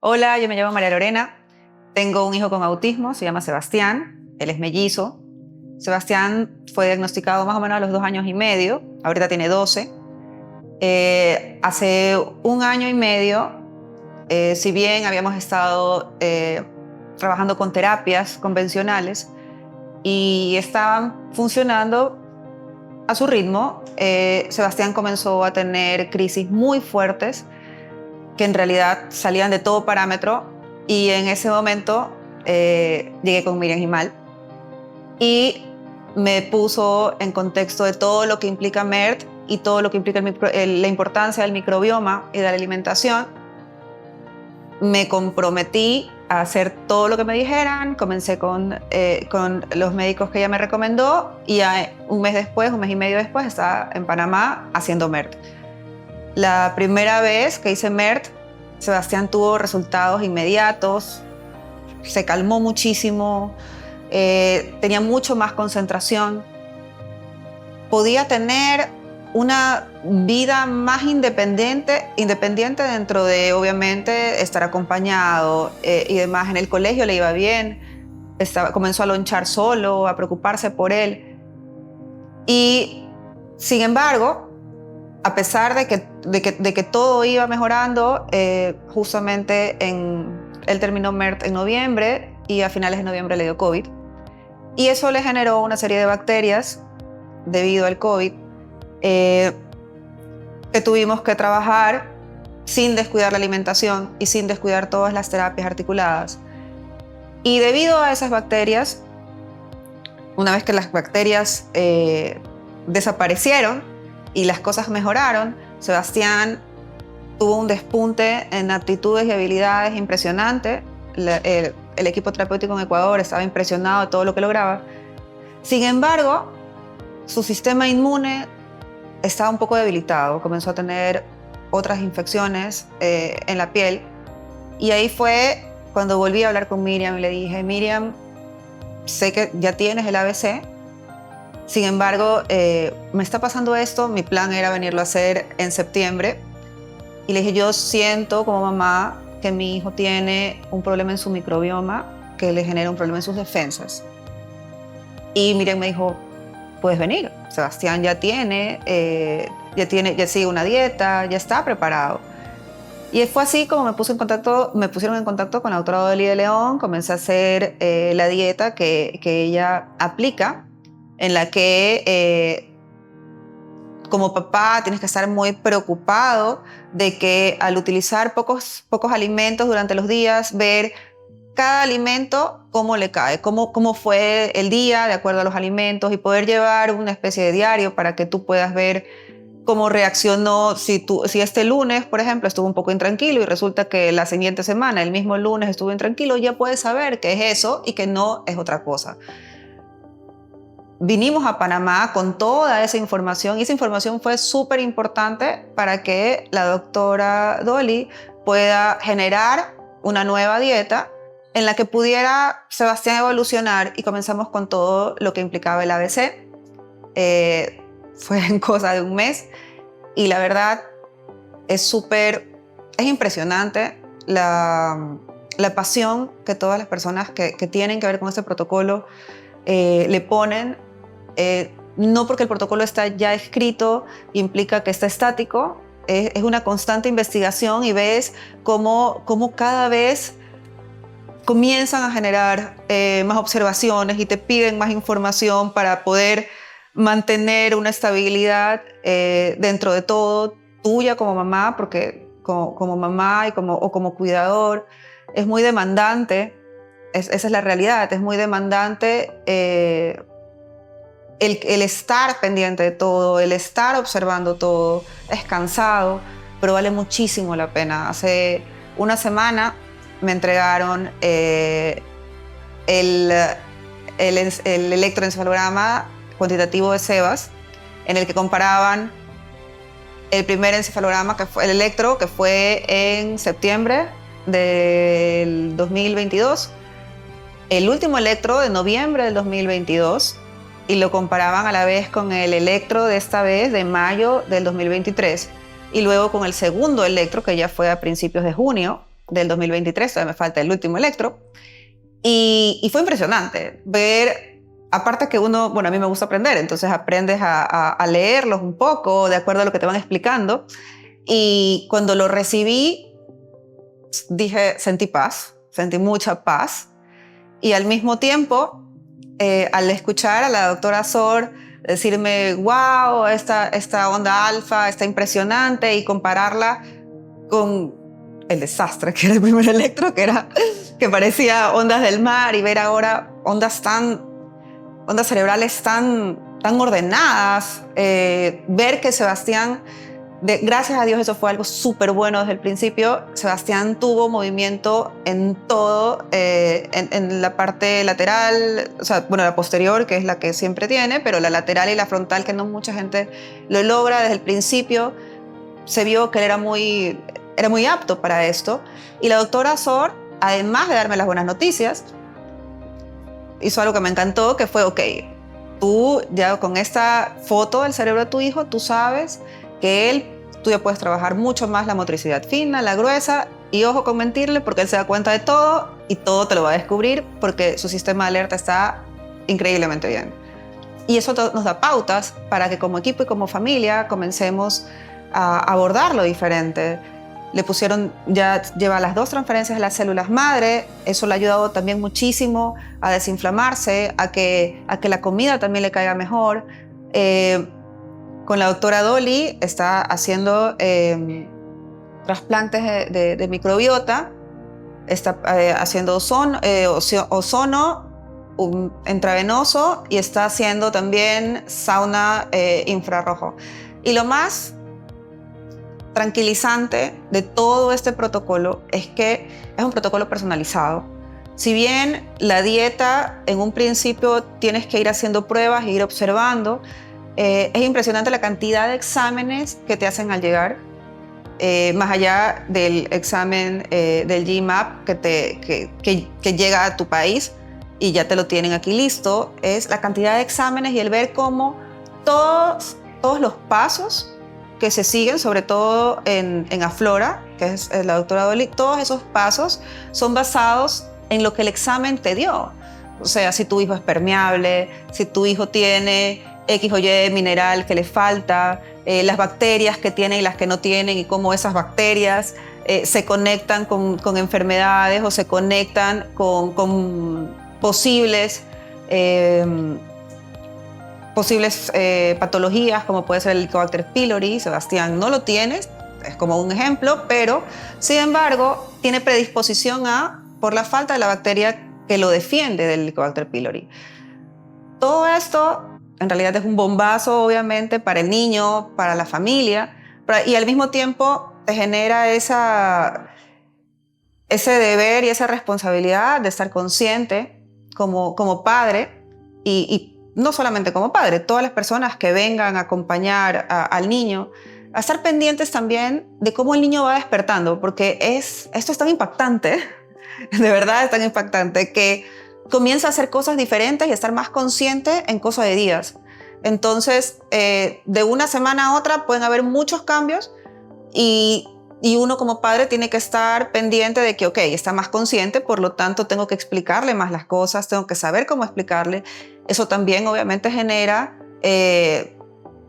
Hola, yo me llamo María Lorena. Tengo un hijo con autismo, se llama Sebastián. Él es mellizo. Sebastián fue diagnosticado más o menos a los 2 años y medio. Ahorita tiene 12. Hace 1 año y medio, si bien habíamos estado trabajando con terapias convencionales y estaban funcionando a su ritmo, Sebastián comenzó a tener crisis muy fuertes que en realidad salían de todo parámetro, y en ese momento llegué con Miriam Gimal y me puso en contexto de todo lo que implica MERT y todo lo que implica la importancia del microbioma y de la alimentación. Me comprometí a hacer todo lo que me dijeran. Comencé con los médicos que ella me recomendó, y un mes y medio después, estaba en Panamá haciendo MERT. La primera vez que hice MERT, Sebastián tuvo resultados inmediatos, se calmó muchísimo, tenía mucho más concentración, podía tener una vida más independiente dentro de, obviamente, estar acompañado y demás. En el colegio le iba bien, comenzó a lonchar solo, a preocuparse por él. Y, sin embargo, a pesar de que todo iba mejorando, justamente él terminó MERT en noviembre y a finales de noviembre le dio COVID. Y eso le generó una serie de bacterias debido al COVID que tuvimos que trabajar sin descuidar la alimentación y sin descuidar todas las terapias articuladas. Y debido a esas bacterias, una vez que las bacterias desaparecieron y las cosas mejoraron, Sebastián tuvo un despunte en aptitudes y habilidades impresionante. El equipo terapéutico en Ecuador estaba impresionado de todo lo que lograba. Sin embargo, su sistema inmune estaba un poco debilitado, comenzó a tener otras infecciones en la piel, y ahí fue cuando volví a hablar con Miriam y le dije: Miriam, sé que ya tienes el ABC, sin embargo, me está pasando esto. Mi plan era venirlo a hacer en septiembre, y le dije: yo siento como mamá que mi hijo tiene un problema en su microbioma que le genera un problema en sus defensas. Y Miriam me dijo: puedes venir, Sebastián ya sigue una dieta, ya está preparado. Y fue así como me pusieron en contacto con la doctora Odely de León. Comencé a hacer la dieta que ella aplica, en la que como papá tienes que estar muy preocupado de que, al utilizar pocos alimentos durante los días, ver cada alimento cómo le cae, cómo fue el día de acuerdo a los alimentos, y poder llevar una especie de diario para que tú puedas ver cómo reaccionó. Si este lunes, por ejemplo, estuvo un poco intranquilo y resulta que la siguiente semana, el mismo lunes, estuvo intranquilo, ya puedes saber que es eso y que no es otra cosa. Vinimos a Panamá con toda esa información, y esa información fue súper importante para que la doctora Odely pueda generar una nueva dieta en la que pudiera Sebastián evolucionar, y comenzamos con todo lo que implicaba el ABC. Fue en cosa de un mes, y la verdad es impresionante la pasión que todas las personas que tienen que ver con este protocolo le ponen. No porque el protocolo está ya escrito implica que está estático. Es una constante investigación, y ves cómo cada vez comienzan a generar más observaciones y te piden más información para poder mantener una estabilidad dentro de todo, tuya como mamá, porque como mamá y como cuidador es muy demandante. Esa es la realidad, es muy demandante el estar pendiente de todo, el estar observando todo. Es cansado, pero vale muchísimo la pena. Hace una semana me entregaron el electroencefalograma cuantitativo de Sebas, en el que comparaban el primer encefalograma, que fue el electro, que fue en septiembre del 2022, el último electro de noviembre del 2022, y lo comparaban a la vez con el electro de esta vez de mayo del 2023, y luego con el segundo electro, que ya fue a principios de junio, del 2023, todavía me falta el último electro. Y fue impresionante ver, aparte que uno, bueno, a mí me gusta aprender, entonces aprendes a leerlos un poco de acuerdo a lo que te van explicando. Y cuando lo recibí, dije, sentí paz, sentí mucha paz. Y al mismo tiempo, al escuchar a la doctora Sor decirme, wow, esta onda alfa está impresionante, y compararla con el desastre que era el primer electro, que parecía ondas del mar, y ver ahora ondas cerebrales tan ordenadas, ver que Sebastián, gracias a Dios eso fue algo súper bueno desde el principio. Sebastián tuvo movimiento en todo, en la parte lateral, o sea, bueno, la posterior, que es la que siempre tiene, pero la lateral y la frontal, que no mucha gente lo logra. Desde el principio se vio que él era muy apto para esto. Y la doctora Sor, además de darme las buenas noticias, hizo algo que me encantó, que fue, ok, tú ya con esta foto del cerebro de tu hijo, tú sabes que tú ya puedes trabajar mucho más la motricidad fina, la gruesa, y ojo con mentirle, porque él se da cuenta de todo y todo te lo va a descubrir, porque su sistema de alerta está increíblemente bien. Y eso nos da pautas para que como equipo y como familia comencemos a abordarlo diferente. Le pusieron, ya lleva las 2 transferencias de las células madre. Eso le ha ayudado también muchísimo a desinflamarse, a que la comida también le caiga mejor. Con la doctora Dolly está haciendo trasplantes de microbiota, está haciendo ozono intravenoso, y está haciendo también sauna infrarrojo. Y lo más tranquilizante de todo este protocolo es que es un protocolo personalizado. Si bien la dieta en un principio tienes que ir haciendo pruebas e ir observando, es impresionante la cantidad de exámenes que te hacen al llegar, más allá del examen del GMAP que llega a tu país y ya te lo tienen aquí listo. Es la cantidad de exámenes y el ver cómo todos los pasos que se siguen, sobre todo en Aflora, que es la doctora Dolly, todos esos pasos son basados en lo que el examen te dio. O sea, si tu hijo es permeable, si tu hijo tiene X o Y mineral que le falta, las bacterias que tiene y las que no tienen, y cómo esas bacterias se conectan con enfermedades, o se conectan con posibles patologías, como puede ser el Helicobacter pylori. Sebastián no lo tiene, es como un ejemplo, pero sin embargo tiene predisposición por la falta de la bacteria que lo defiende del Helicobacter pylori. Todo esto en realidad es un bombazo, obviamente, para el niño, para la familia, y al mismo tiempo te genera ese deber y esa responsabilidad de estar consciente como padre, y no solamente como padre, todas las personas que vengan a acompañar al niño, a estar pendientes también de cómo el niño va despertando, porque esto es tan impactante, de verdad es tan impactante, que comienza a hacer cosas diferentes y a estar más consciente en cosa de días. Entonces, de una semana a otra pueden haber muchos cambios, y uno como padre tiene que estar pendiente de que, ok, está más consciente, por lo tanto tengo que explicarle más las cosas, tengo que saber cómo explicarle. Eso también obviamente genera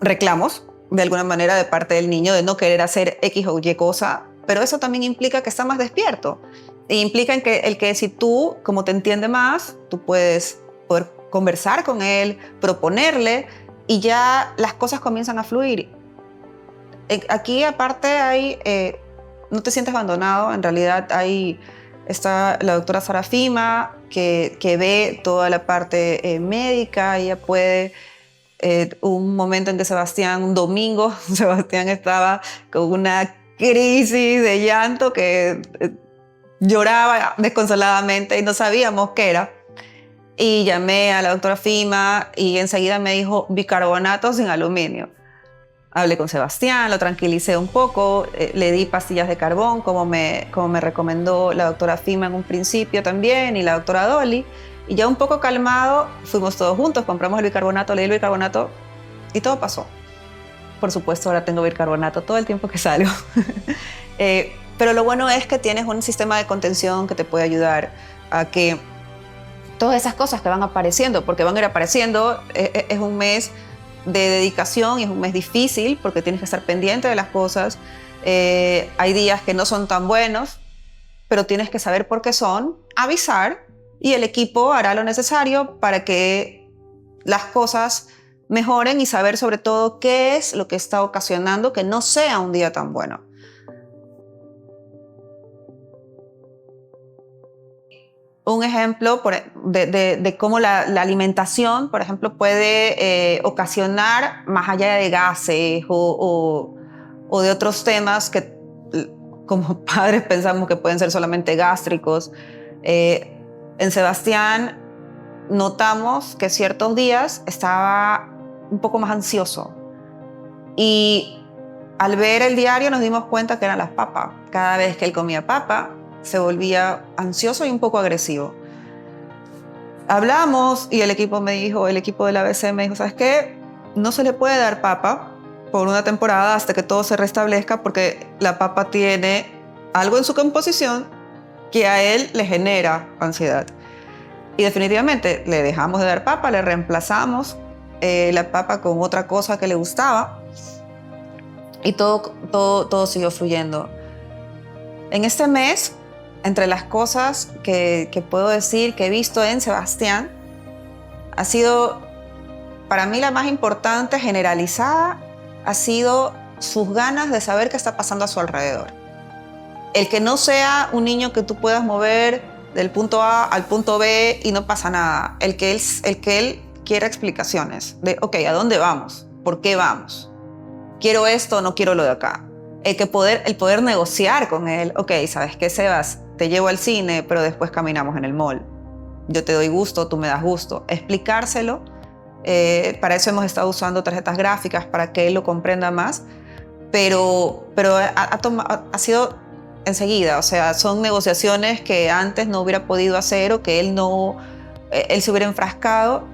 reclamos de alguna manera de parte del niño de no querer hacer X o Y cosa, pero eso también implica que está más despierto. E implica que si tú, como te entiende más, tú puedes poder conversar con él, proponerle, y ya las cosas comienzan a fluir. Aquí aparte no te sientes abandonado. En realidad está la doctora Sarafima, que ve toda la parte médica. Ella puede, un momento en que un domingo, Sebastián estaba con una crisis de llanto, que lloraba desconsoladamente y no sabíamos qué era. Y llamé a la doctora Fima y enseguida me dijo bicarbonato sin aluminio. Hablé con Sebastián, lo tranquilicé un poco, le di pastillas de carbón como me recomendó la doctora Fima en un principio también, y la doctora Dolly. Y ya un poco calmado, fuimos todos juntos, compramos el bicarbonato, le di el bicarbonato y todo pasó. Por supuesto, ahora tengo bicarbonato todo el tiempo que salgo. Pero lo bueno es que tienes un sistema de contención que te puede ayudar a que todas esas cosas que van apareciendo, porque van a ir apareciendo, es un mes de dedicación y es un mes difícil porque tienes que estar pendiente de las cosas. Hay días que no son tan buenos, pero tienes que saber por qué son, avisar y el equipo hará lo necesario para que las cosas mejoren y saber sobre todo qué es lo que está ocasionando que no sea un día tan bueno. Un ejemplo de cómo la alimentación, por ejemplo, puede ocasionar, más allá de gases o de otros temas que como padres pensamos que pueden ser solamente gástricos. En Sebastián notamos que ciertos días estaba un poco más ansioso y al ver el diario nos dimos cuenta que eran las papas. Cada vez que él comía papa, se volvía ansioso y un poco agresivo. Hablamos y el equipo del ABC me dijo, ¿sabes qué? No se le puede dar papa por una temporada hasta que todo se restablezca porque la papa tiene algo en su composición que a él le genera ansiedad. Y definitivamente le dejamos de dar papa, le reemplazamos la papa con otra cosa que le gustaba y todo siguió fluyendo. En este mes, entre las cosas que puedo decir que he visto en Sebastián, ha sido, para mí la más importante, generalizada, ha sido sus ganas de saber qué está pasando a su alrededor. El que no sea un niño que tú puedas mover del punto A al punto B y no pasa nada. El que él quiera explicaciones de, ok, ¿a dónde vamos? ¿Por qué vamos? ¿Quiero esto o no quiero lo de acá? El poder negociar con él. Ok, ¿sabes qué, Sebas? Te llevo al cine, pero después caminamos en el mall. Yo te doy gusto, tú me das gusto. Explicárselo. Para eso hemos estado usando tarjetas gráficas para que él lo comprenda más. Pero ha sido enseguida. O sea, son negociaciones que antes no hubiera podido hacer o que él se hubiera enfrascado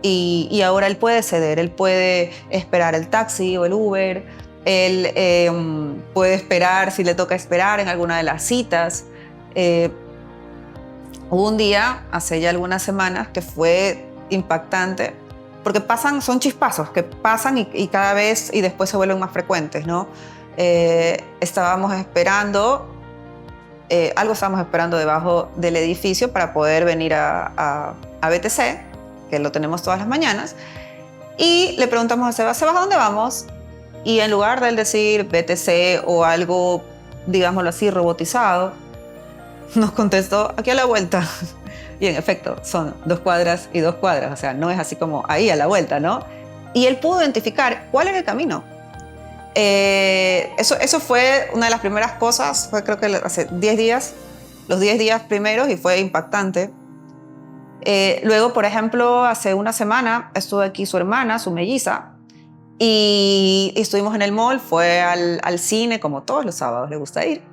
y ahora él puede ceder. Él puede esperar el taxi o el Uber. Él puede esperar si le toca esperar en alguna de las citas. Hubo un día, hace ya algunas semanas, que fue impactante, porque son chispazos que pasan y cada vez y después se vuelven más frecuentes, ¿no? Estábamos esperando debajo del edificio para poder venir a BTC, que lo tenemos todas las mañanas, y le preguntamos a Sebas, ¿a dónde vamos? Y en lugar de él decir BTC o algo, digámoslo así, robotizado, nos contestó aquí a la vuelta. Y en efecto, son 2 cuadras y 2 cuadras. O sea, no es así como ahí a la vuelta, ¿no? Y él pudo identificar cuál era el camino. Eso fue una de las primeras cosas, fue creo que hace 10 días, los 10 días primeros, y fue impactante. Luego, por ejemplo, hace una semana estuvo aquí su hermana, su melliza, y estuvimos en el mall, fue al cine, como todos los sábados le gusta ir.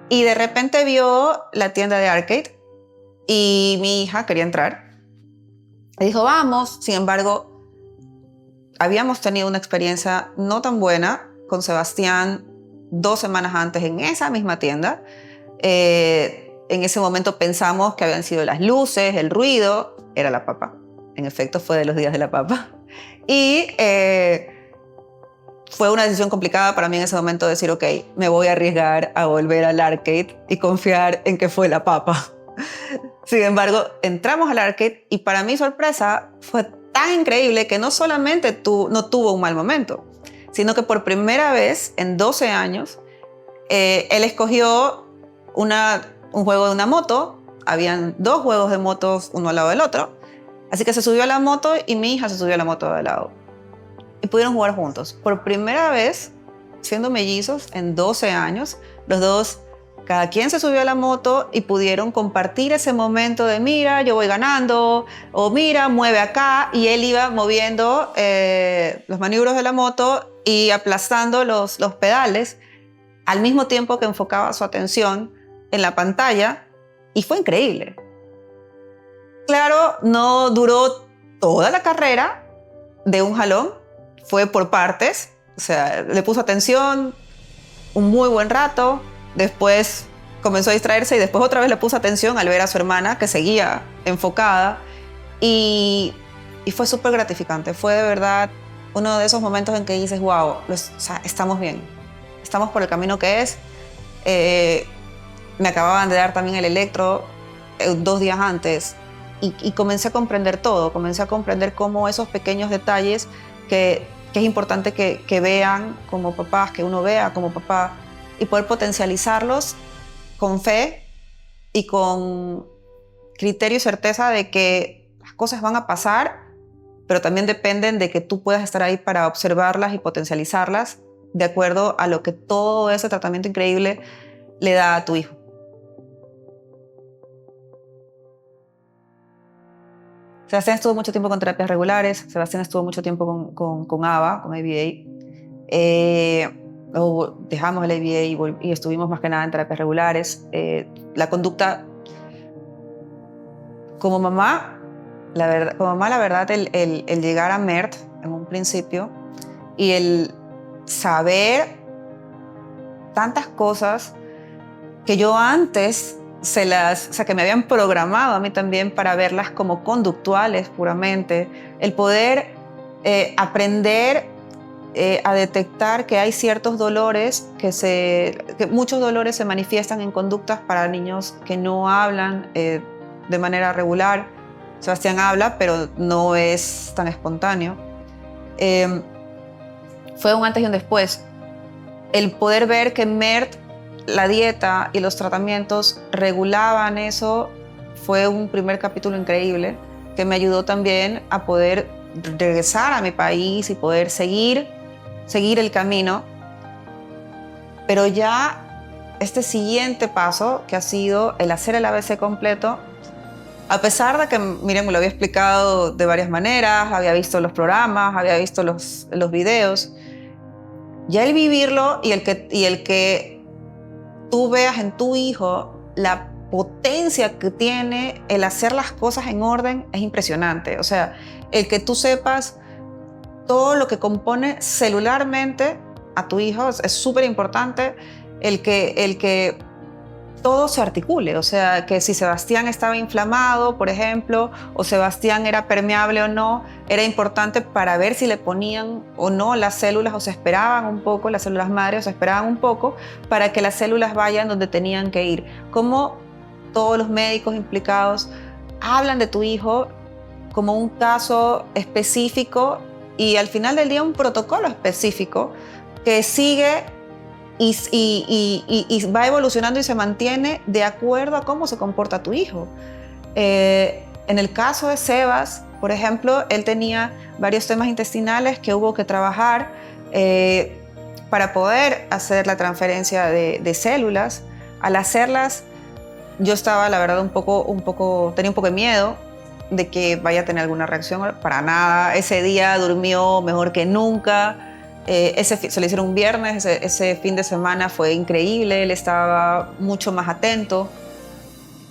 Y de repente vio la tienda de arcade y mi hija quería entrar. Y dijo, vamos. Sin embargo, habíamos tenido una experiencia no tan buena con Sebastián 2 semanas antes en esa misma tienda. En ese momento pensamos que habían sido las luces, el ruido, era la papa. En efecto, fue de los días de la papa. Y fue una decisión complicada para mí en ese momento decir, ok, me voy a arriesgar a volver al arcade y confiar en que fue la papa. Sin embargo, entramos al arcade y para mi sorpresa fue tan increíble que no solamente no tuvo un mal momento, sino que por primera vez en 12 años, él escogió un juego de una moto. Habían 2 juegos de motos, uno al lado del otro. Así que se subió a la moto y mi hija se subió a la moto de al lado. Y pudieron jugar juntos. Por primera vez, siendo mellizos, en 12 años, los dos, cada quien se subió a la moto y pudieron compartir ese momento de mira, yo voy ganando, o mira, mueve acá, y él iba moviendo los maniobros de la moto y aplastando los pedales al mismo tiempo que enfocaba su atención en la pantalla, y fue increíble. Claro, no duró toda la carrera de un jalón, fue por partes, o sea, le puso atención un muy buen rato, después comenzó a distraerse y después otra vez le puso atención al ver a su hermana que seguía enfocada y fue súper gratificante. Fue de verdad uno de esos momentos en que dices, wow, o sea, estamos bien, estamos por el camino que es. Me acababan de dar también el electro 2 días antes y comencé a comprender todo, comencé a comprender cómo esos pequeños detalles que es importante que vean como papás, que uno vea como papá y poder potencializarlos con fe y con criterio y certeza de que las cosas van a pasar, pero también dependen de que tú puedas estar ahí para observarlas y potencializarlas de acuerdo a lo que todo ese tratamiento increíble le da a tu hijo. Sebastián estuvo mucho tiempo con terapias regulares, Sebastián estuvo mucho tiempo con ABA, con ABA. Luego dejamos el ABA y estuvimos más que nada en terapias regulares. La conducta como mamá, la verdad, el llegar a MERT en un principio y el saber tantas cosas que yo antes que me habían programado a mí también para verlas como conductuales puramente, el poder aprender a detectar que hay ciertos dolores, que muchos dolores se manifiestan en conductas para niños que no hablan de manera regular. Sebastián habla, pero no es tan espontáneo. Fue un antes y un después. El poder ver que MERT, la dieta y los tratamientos regulaban eso, fue un primer capítulo increíble que me ayudó también a poder regresar a mi país y poder seguir el camino. Pero ya este siguiente paso, que ha sido el hacer el ABC completo, a pesar de que, miren, me lo había explicado de varias maneras, había visto los programas, había visto los videos, ya el vivirlo y el que tú veas en tu hijo la potencia que tiene el hacer las cosas en orden es impresionante. O sea, el que tú sepas todo lo que compone celularmente a tu hijo es súper importante. El que todo se articule, o sea, que si Sebastián estaba inflamado, por ejemplo, o Sebastián era permeable o no, era importante para ver si le ponían o no las células, o se esperaban un poco, las células madres, o se esperaban un poco para que las células vayan donde tenían que ir. Como todos los médicos implicados hablan de tu hijo como un caso específico y al final del día un protocolo específico que sigue y va evolucionando y se mantiene de acuerdo a cómo se comporta tu hijo. En el caso de Sebas, por ejemplo, él tenía varios temas intestinales que hubo que trabajar para poder hacer la transferencia de células. Al hacerlas, yo estaba, la verdad, tenía un poco de miedo de que vaya a tener alguna reacción. Para nada. Ese día durmió mejor que nunca. Se le hicieron un viernes, ese fin de semana fue increíble, él estaba mucho más atento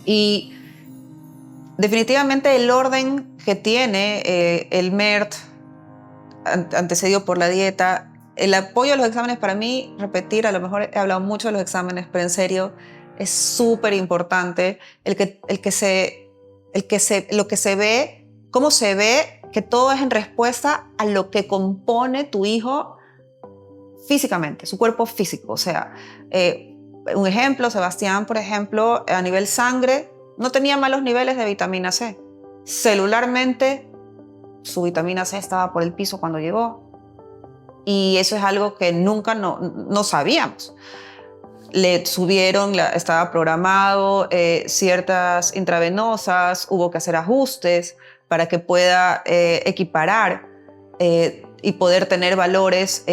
y definitivamente el orden que tiene el MERT antecedido por la dieta, el apoyo a los exámenes para mí, repetir, a lo mejor he hablado mucho de los exámenes, pero en serio es súper importante lo que se ve, cómo se ve que todo es en respuesta a lo que compone tu hijo físicamente, su cuerpo físico. O sea, un ejemplo, Sebastián, por ejemplo, a nivel sangre, no tenía malos niveles de vitamina C. Celularmente, su vitamina C estaba por el piso cuando llegó. Y eso es algo que nunca no sabíamos. Le subieron, estaba programado ciertas intravenosas, hubo que hacer ajustes para que pueda equiparar y poder tener valores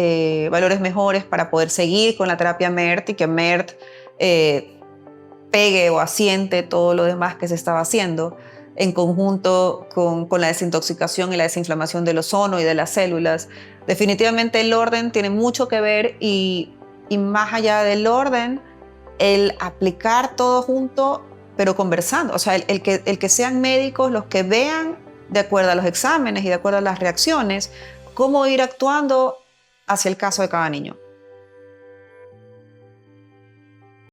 mejores para poder seguir con la terapia MERT y que MERT pegue o asiente todo lo demás que se estaba haciendo en conjunto con la desintoxicación y la desinflamación del ozono y de las células. Definitivamente el orden tiene mucho que ver y más allá del orden, el aplicar todo junto, pero conversando. O sea, el que sean médicos los que vean de acuerdo a los exámenes y de acuerdo a las reacciones, cómo ir actuando hacia el caso de cada niño.